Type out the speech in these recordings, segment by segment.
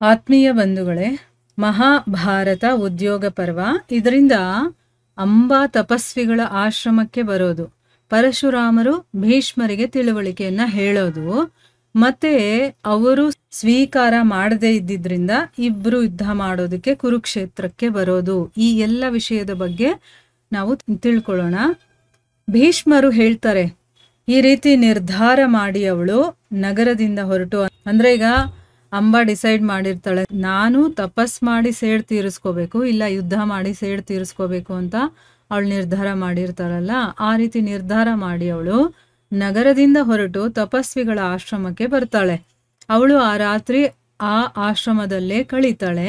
ಆತ್ಮೀಯ ಬಂಧುಗಳೇ, ಮಹಾಭಾರತ ಉದ್ಯೋಗ ಪರ್ವ. ಇದರಿಂದ ಅಂಬಾ ತಪಸ್ವಿಗಳ ಆಶ್ರಮಕ್ಕೆ ಬರೋದು, ಪರಶುರಾಮರು ಭೀಷ್ಮರಿಗೆ ತಿಳುವಳಿಕೆಯನ್ನ ಹೇಳೋದು, ಮತ್ತೆ ಅವರು ಸ್ವೀಕಾರ ಮಾಡದೇ ಇದ್ದಿದ್ರಿಂದ ಇಬ್ರು ಯುದ್ಧ ಮಾಡೋದಕ್ಕೆ ಕುರುಕ್ಷೇತ್ರಕ್ಕೆ ಬರೋದು. ಈ ಎಲ್ಲ ವಿಷಯದ ಬಗ್ಗೆ ನಾವು ತಿಳ್ಕೊಳ್ಳೋಣ. ಭೀಷ್ಮರು ಹೇಳ್ತಾರೆ, ಈ ರೀತಿ ನಿರ್ಧಾರ ಮಾಡಿ ಅವಳು ನಗರದಿಂದ ಹೊರಟು, ಅಂದ್ರೆ ಈಗ ಅಂಬಾ ಡಿಸೈಡ್ ಮಾಡಿರ್ತಾಳೆ, ನಾನು ತಪಸ್ ಮಾಡಿ ಸೇಡ್ ತೀರಿಸ್ಕೋಬೇಕು, ಇಲ್ಲ ಯುದ್ಧ ಮಾಡಿ ಸೇಡ್ ತೀರಿಸ್ಕೋಬೇಕು ಅಂತ ಅವಳು ನಿರ್ಧಾರ ಮಾಡಿರ್ತಾಳಲ್ಲ. ಆ ರೀತಿ ನಿರ್ಧಾರ ಮಾಡಿ ಅವಳು ನಗರದಿಂದ ಹೊರಟು ತಪಸ್ವಿಗಳ ಆಶ್ರಮಕ್ಕೆ ಬರ್ತಾಳೆ. ಅವಳು ಆ ರಾತ್ರಿ ಆ ಆಶ್ರಮದಲ್ಲೇ ಕಳೀತಾಳೆ.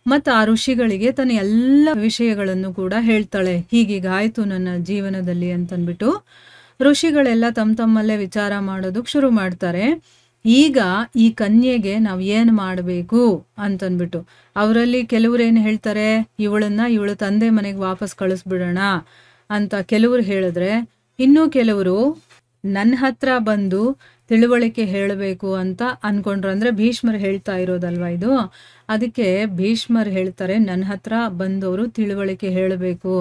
ಮತ್ತು ಆ ಋಷಿಗಳಿಗೆ ತನ್ನ ಎಲ್ಲ ವಿಷಯಗಳನ್ನು ಕೂಡ ಹೇಳ್ತಾಳೆ. ಹೀಗೀಗಾಯ್ತು ನನ್ನ ಜೀವನದಲ್ಲಿ ಅಂತನ್ಬಿಟ್ಟು ಋಷಿಗಳೆಲ್ಲ ತಮ್ಮಲ್ಲೇ ವಿಚಾರ ಮಾಡೋದಕ್ಕೆ ಶುರು ಮಾಡ್ತಾರೆ. ಈಗ ಈ ಕನ್ಯೆಗೆ ನಾವು ಏನು ಮಾಡಬೇಕು ಅಂತನ್ಬಿಟ್ಟು ಅವರಲ್ಲಿ ಕೆಲವ್ರು ಏನು ಹೇಳ್ತಾರೆ, ಇವಳ ತಂದೆ ಮನೆಗೆ ವಾಪಸ್ ಕಳಿಸ್ಬಿಡೋಣ ಅಂತ ಕೆಲವ್ರು ಹೇಳಿದ್ರೆ, ಇನ್ನೂ ಕೆಲವರು ನನ್ನ ಹತ್ರ ಬಂದು ತಿಳುವಳಿಕೆ ಹೇಳಬೇಕು ಅಂತ ಅನ್ಕೊಂಡ್ರು. ಅಂದ್ರೆ ಭೀಷ್ಮರು ಹೇಳ್ತಾ ಇರೋದಲ್ವಾ ಇದು. ಅದಕ್ಕೆ ಭೀಷ್ಮರು ಹೇಳ್ತಾರೆ, ನನ್ನ ಹತ್ರ ಬಂದವರು ತಿಳುವಳಿಕೆ ಹೇಳಬೇಕು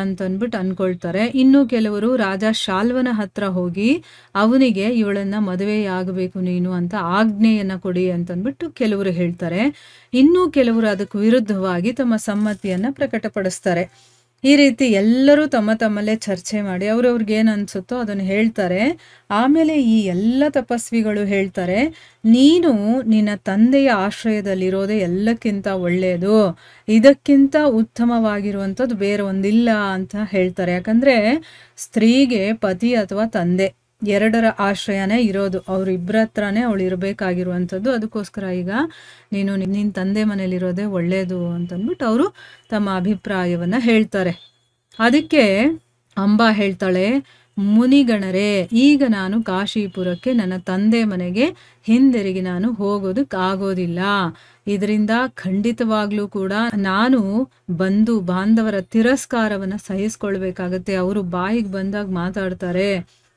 ಅಂತನ್ಬಿಟ್ಟು ಅನ್ಕೊಳ್ತಾರೆ. ಇನ್ನು ಕೆಲವರು ರಾಜ ಶಾಲ್ವನ ಹತ್ರ ಹೋಗಿ ಅವನಿಗೆ ಇವಳನ್ನ ಮದುವೆಯಾಗಬೇಕು ನೀನು ಅಂತ ಆಜ್ಞೆಯನ್ನ ಕೊಡಿ ಅಂತನ್ಬಿಟ್ಟು ಕೆಲವರು ಹೇಳ್ತಾರೆ. ಇನ್ನೂ ಕೆಲವರು ಅದಕ್ಕೆ ವಿರುದ್ಧವಾಗಿ ತಮ್ಮ ಸಮ್ಮತಿಯನ್ನ ಪ್ರಕಟಪಡಿಸ್ತಾರೆ. ಈ ರೀತಿ ಎಲ್ಲರೂ ತಮ್ಮಲ್ಲೇ ಚರ್ಚೆ ಮಾಡಿ ಅವ್ರವ್ರಿಗೆ ಏನು ಅನ್ಸುತ್ತೋ ಅದನ್ನು ಹೇಳ್ತಾರೆ. ಆಮೇಲೆ ಈ ಎಲ್ಲ ತಪಸ್ವಿಗಳು ಹೇಳ್ತಾರೆ, ನೀನು ನಿನ್ನ ತಂದೆಯ ಆಶ್ರಯದಲ್ಲಿರೋದೇ ಎಲ್ಲಕ್ಕಿಂತ ಒಳ್ಳೆಯದು, ಇದಕ್ಕಿಂತ ಉತ್ತಮವಾಗಿರುವಂಥದ್ದು ಬೇರೆ ಒಂದಿಲ್ಲ ಅಂತ ಹೇಳ್ತಾರೆ. ಯಾಕಂದ್ರೆ ಸ್ತ್ರೀಗೆ ಪತಿ ಅಥವಾ ತಂದೆ ಎರಡರ ಆಶ್ರಯನೇ ಇರೋದು, ಅವ್ರಿಬ್ಬರ ಹತ್ರನೇ ಅವಳು ಇರಬೇಕಾಗಿರುವಂಥದ್ದು. ಅದಕ್ಕೋಸ್ಕರ ಈಗ ನೀನು ನಿನ್ನ ತಂದೆ ಮನೇಲಿರೋದೇ ಒಳ್ಳೆಯದು ಅಂತಂದ್ಬಿಟ್ಟು ಅವರು ತಮ್ಮ ಅಭಿಪ್ರಾಯವನ್ನ ಹೇಳ್ತಾರೆ. ಅದಕ್ಕೆ ಅಂಬಾ ಹೇಳ್ತಾಳೆ, ಮುನಿಗಣರೇ, ಈಗ ನಾನು ಕಾಶೀಪುರಕ್ಕೆ ನನ್ನ ತಂದೆ ಮನೆಗೆ ಹಿಂದಿರುಗಿ ನಾನು ಹೋಗೋದಕ್ಕಾಗೋದಿಲ್ಲ. ಇದರಿಂದ ಖಂಡಿತವಾಗ್ಲೂ ಕೂಡ ನಾನು ಬಂಧು ಬಾಂಧವರ ತಿರಸ್ಕಾರವನ್ನ ಸಹಿಸ್ಕೊಳ್ಬೇಕಾಗತ್ತೆ. ಅವರು ಬಾಯಿಗೆ ಬಂದಾಗ ಮಾತಾಡ್ತಾರೆ.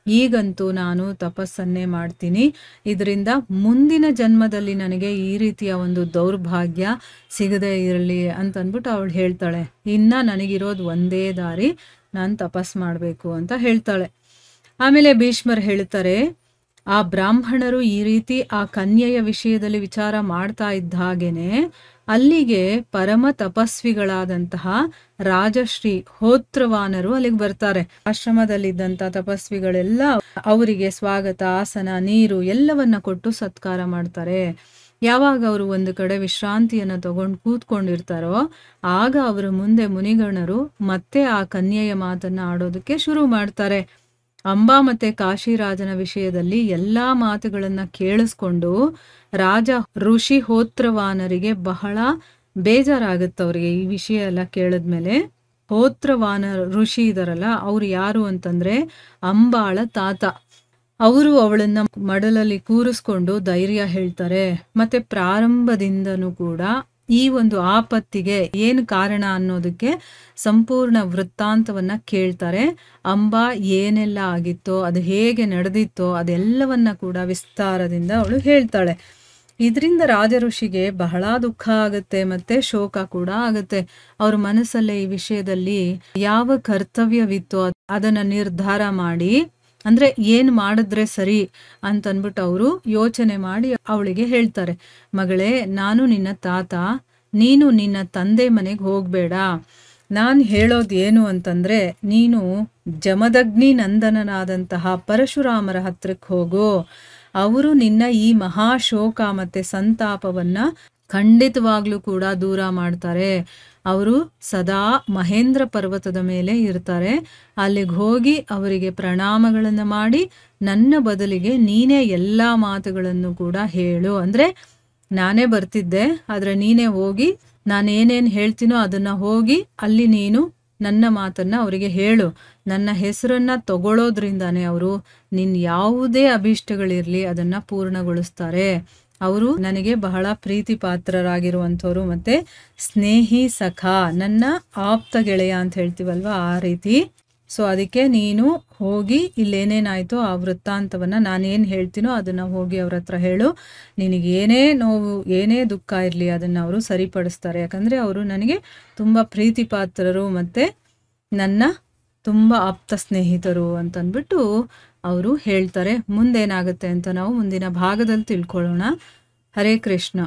ಈಗಂತೂ ನಾನು ತಪಸ್ಸನ್ನೇ ಮಾಡ್ತೀನಿ, ಇದರಿಂದ ಮುಂದಿನ ಜನ್ಮದಲ್ಲಿ ನನಗೆ ಈ ರೀತಿಯ ಒಂದು ದೌರ್ಭಾಗ್ಯ ಸಿಗದೇ ಇರಲಿ ಅಂತನ್ಬಿಟ್ಟು ಅವಳು ಹೇಳ್ತಾಳೆ. ಇನ್ನ ನನಗಿರೋದು ಒಂದೇ ದಾರಿ, ನಾನು ತಪಸ್ ಮಾಡಬೇಕು ಅಂತ ಹೇಳ್ತಾಳೆ. ಆಮೇಲೆ ಭೀಷ್ಮರು ಹೇಳ್ತಾರೆ, ಆ ಬ್ರಾಹ್ಮಣರು ಈ ರೀತಿ ಆ ಕನ್ಯೆಯ ವಿಷಯದಲ್ಲಿ ವಿಚಾರ ಮಾಡ್ತಾ ಇದ್ದ ಹಾಗೇನೆ ಅಲ್ಲಿಗೆ ಪರಮ ತಪಸ್ವಿಗಳಾದಂತಹ ರಾಜಶ್ರೀ ಹೋತ್ರವಾನರು ಅಲ್ಲಿಗೆ ಬರ್ತಾರೆ. ಆಶ್ರಮದಲ್ಲಿದ್ದಂಥ ತಪಸ್ವಿಗಳೆಲ್ಲ ಅವರಿಗೆ ಸ್ವಾಗತ, ಆಸನ, ನೀರು ಎಲ್ಲವನ್ನ ಕೊಟ್ಟು ಸತ್ಕಾರ ಮಾಡ್ತಾರೆ. ಯಾವಾಗ ಅವರು ಒಂದು ಕಡೆ ವಿಶ್ರಾಂತಿಯನ್ನು ತಗೊಂಡು ಕೂತ್ಕೊಂಡಿರ್ತಾರೋ ಆಗ ಅವರ ಮುಂದೆ ಮುನಿಗಣರು ಮತ್ತೆ ಆ ಕನ್ಯೆಯ ಮಾತನ್ನ ಆಡೋದಕ್ಕೆ ಶುರು ಮಾಡ್ತಾರೆ. ಅಂಬಾ ಮತ್ತೆ ಕಾಶಿರಾಜನ ವಿಷಯದಲ್ಲಿ ಎಲ್ಲಾ ಮಾತುಗಳನ್ನ ಕೇಳಿಸ್ಕೊಂಡು ರಾಜ ಋಷಿ ಹೋತ್ರವಾನರಿಗೆ ಬಹಳ ಬೇಜಾರಾಗುತ್ತೆ. ಅವ್ರಿಗೆ ಈ ವಿಷಯ ಎಲ್ಲ ಕೇಳಿದ್ಮೇಲೆ. ಹೋತ್ರವಾನ ಋಷಿ ಇದಾರಲ್ಲ, ಅವ್ರು ಯಾರು ಅಂತಂದ್ರೆ ಅಂಬಾಳ ತಾತ. ಅವರು ಅವಳನ್ನ ಮಡಲಲ್ಲಿ ಕೂರಿಸ್ಕೊಂಡು ಧೈರ್ಯ ಹೇಳ್ತಾರೆ. ಮತ್ತೆ ಪ್ರಾರಂಭದಿಂದನೂ ಕೂಡ ಈ ಒಂದು ಆಪತ್ತಿಗೆ ಏನು ಕಾರಣ ಅನ್ನೋದಕ್ಕೆ ಸಂಪೂರ್ಣ ವೃತ್ತಾಂತವನ್ನ ಕೇಳ್ತಾರೆ. ಅಂಬಾ ಏನೆಲ್ಲ ಆಗಿತ್ತೋ, ಅದು ಹೇಗೆ ನಡೆದಿತ್ತೋ ಅದೆಲ್ಲವನ್ನ ಕೂಡ ವಿಸ್ತಾರದಿಂದ ಅವಳು ಹೇಳ್ತಾಳೆ. ಇದರಿಂದ ರಾಜ ಋಷಿಗೆ ಬಹಳ ದುಃಖ ಆಗುತ್ತೆ, ಮತ್ತೆ ಶೋಕ ಕೂಡ ಆಗುತ್ತೆ. ಅವ್ರ ಮನಸ್ಸಲ್ಲೇ ಈ ವಿಷಯದಲ್ಲಿ ಯಾವ ಕರ್ತವ್ಯವಿತ್ತೋ ಅದನ್ನ ನಿರ್ಧಾರ ಮಾಡಿ, ಅಂದ್ರೆ ಏನ್ ಮಾಡಿದ್ರೆ ಸರಿ ಅಂತನ್ಬಿಟ್ಟು ಅವರು ಯೋಚನೆ ಮಾಡಿ ಅವಳಿಗೆ ಹೇಳ್ತಾರೆ, ಮಗಳೇ, ನಾನು ನಿನ್ನ ತಾತ, ನೀನು ನಿನ್ನ ತಂದೆ ಮನೆಗೆ ಹೋಗ್ಬೇಡ. ನಾನು ಹೇಳೋದು ಏನು ಅಂತಂದ್ರೆ, ನೀನು ಜಮದಗ್ನಿ ನಂದನನಾದಂತಹ ಪರಶುರಾಮರ ಹತ್ರಕ್ಕೆ ಹೋಗು. ಅವರು ನಿನ್ನ ಈ ಮಹಾಶೋಕ ಮತ್ತೆ ಸಂತಾಪವನ್ನ ಖಂಡಿತವಾಗ್ಲೂ ಕೂಡ ದೂರ ಮಾಡ್ತಾರೆ. ಅವರು ಸದಾ ಮಹೇಂದ್ರ ಪರ್ವತದ ಮೇಲೆ ಇರ್ತಾರೆ. ಅಲ್ಲಿಗೆ ಹೋಗಿ ಅವರಿಗೆ ಪ್ರಣಾಮಗಳನ್ನು ಮಾಡಿ ನನ್ನ ಬದಲಿಗೆ ನೀನೇ ಎಲ್ಲ ಮಾತುಗಳನ್ನು ಕೂಡ ಹೇಳು. ಅಂದ್ರೆ ನಾನೇ ಬರ್ತಿದ್ದೆ, ಆದ್ರೆ ನೀನೇ ಹೋಗಿ ನಾನೇನೇನು ಹೇಳ್ತೀನೋ ಅದನ್ನ ಹೋಗಿ ಅಲ್ಲಿ ನೀನು ನನ್ನ ಮಾತನ್ನ ಅವರಿಗೆ ಹೇಳು. ನನ್ನ ಹೆಸರನ್ನ ತಗೊಳ್ಳೋದ್ರಿಂದಾನೇ ಅವರು ನಿನ್ನ ಯಾವುದೇ ಅಭೀಷ್ಟಗಳಿರ್ಲಿ ಅದನ್ನ ಪೂರ್ಣಗೊಳಿಸ್ತಾರೆ. ಅವರು ನನಗೆ ಬಹಳ ಪ್ರೀತಿ ಪಾತ್ರರಾಗಿರುವಂಥವ್ರು, ಮತ್ತೆ ಸ್ನೇಹಿ ಸಖ, ನನ್ನ ಆಪ್ತ ಗೆಳೆಯ ಅಂತ ಹೇಳ್ತೀವಲ್ವ ಆ ರೀತಿ. ಸೊ ಅದಕ್ಕೆ ನೀನು ಹೋಗಿ ಇಲ್ಲೇನೇನಾಯಿತೋ ಆ ವೃತ್ತಾಂತವನ್ನು ನಾನೇನು ಹೇಳ್ತೀನೋ ಅದನ್ನು ಹೋಗಿ ಅವ್ರ ಹತ್ರ ಹೇಳು. ನಿನಗೇನೇ ನೋವು ಏನೇ ದುಃಖ ಇರಲಿ ಅದನ್ನು ಅವರು ಸರಿಪಡಿಸ್ತಾರೆ. ಯಾಕಂದರೆ ಅವರು ನನಗೆ ತುಂಬ ಪ್ರೀತಿ ಪಾತ್ರರು ಮತ್ತು ನನ್ನ ತುಂಬ ಆಪ್ತ ಸ್ನೇಹಿತರು ಅಂತಂದ್ಬಿಟ್ಟು ಅವರು ಹೇಳ್ತಾರೆ. ಮುಂದೇನಾಗುತ್ತೆ ಅಂತ ನಾವು ಮುಂದಿನ ಭಾಗದಲ್ಲಿ ತಿಳ್ಕೊಳ್ಳೋಣ. ಹರೇ ಕೃಷ್ಣ.